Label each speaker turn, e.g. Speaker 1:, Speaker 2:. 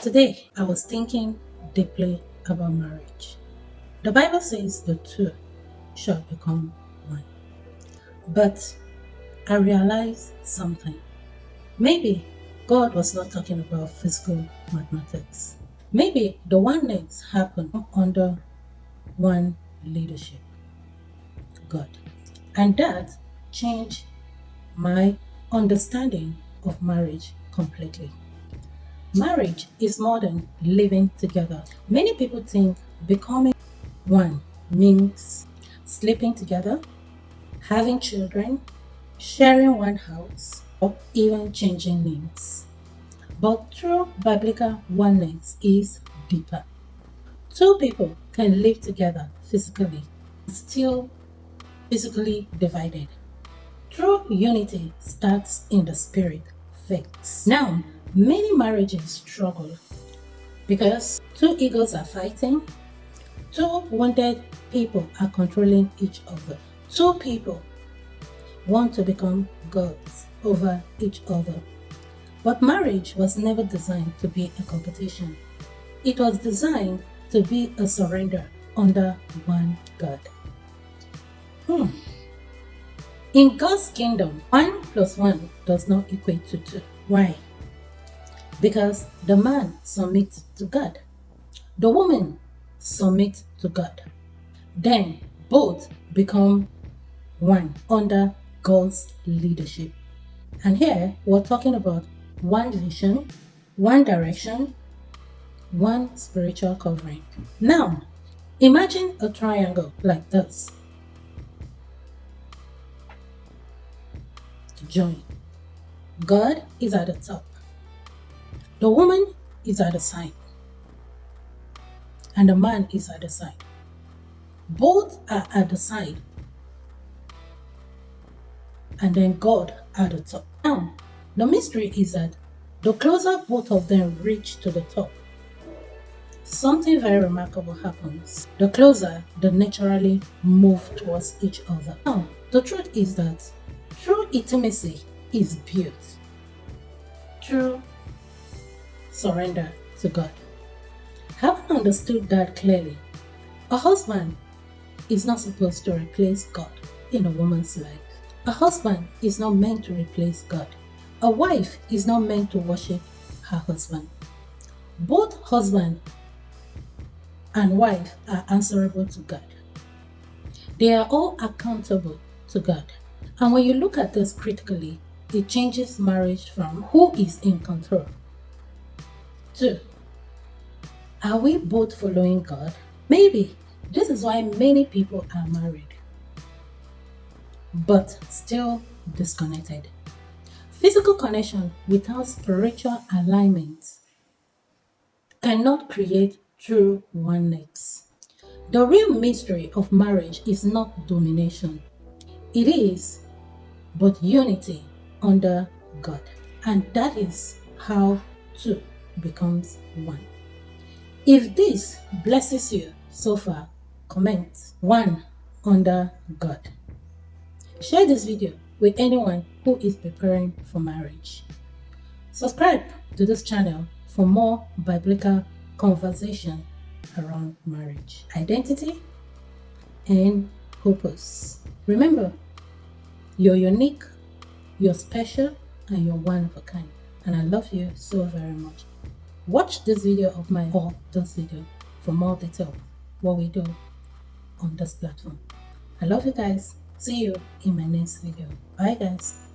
Speaker 1: Today, I was thinking deeply about marriage. The Bible says the two shall become one. But I realized something. Maybe God was not talking about physical mathematics. Maybe the oneness happened under one leadership, God. And that changed my understanding of marriage completely. Marriage is more than living together. Many people think becoming one means sleeping together, having children, sharing one house, or even changing names. But true biblical oneness is deeper. Two people can live together physically, still physically divided. True unity starts in the spirit first. Now, many marriages struggle because two egos are fighting, two wounded people are controlling each other. Two people want to become gods over each other. But marriage was never designed to be a competition. It was designed to be a surrender under one God. In God's kingdom, 1 plus 1 does not equate to 2. Why? Because the man submits to God. The woman submits to God. Then both become one under God's leadership. And here we're talking about one vision, one direction, one spiritual covering. Now, imagine a triangle like this. To join. God is at the top. The woman is at the side. And the man is at the side. Both are at the side. And then God at the top. Now, the mystery is that the closer both of them reach to the top, something very remarkable happens. The closer they naturally move towards each other. Now, the truth is that true intimacy is built through surrender to God. Having understood that clearly, a husband is not supposed to replace God in a woman's life. A husband is not meant to replace God. A wife is not meant to worship her husband. Both husband and wife are answerable to God. They are all accountable to God. And when you look at this critically, it changes marriage from who is in control to, are we both following God? Maybe this is why many people are married but still disconnected. Physical connection without spiritual alignment cannot create true oneness. The real mystery of marriage is not domination. It is but unity under God. And that is how two becomes one. If this blesses you so far, comment 1 under God. Share this video with anyone who is preparing for marriage. Subscribe to this channel for more biblical conversation around marriage, identity, and purpose. Remember, you're unique, you're special, and you're one of a kind. And I love you so very much. Watch this video of mine or this video for more detail what we do on this platform. I love you guys. See you in my next video. Bye guys.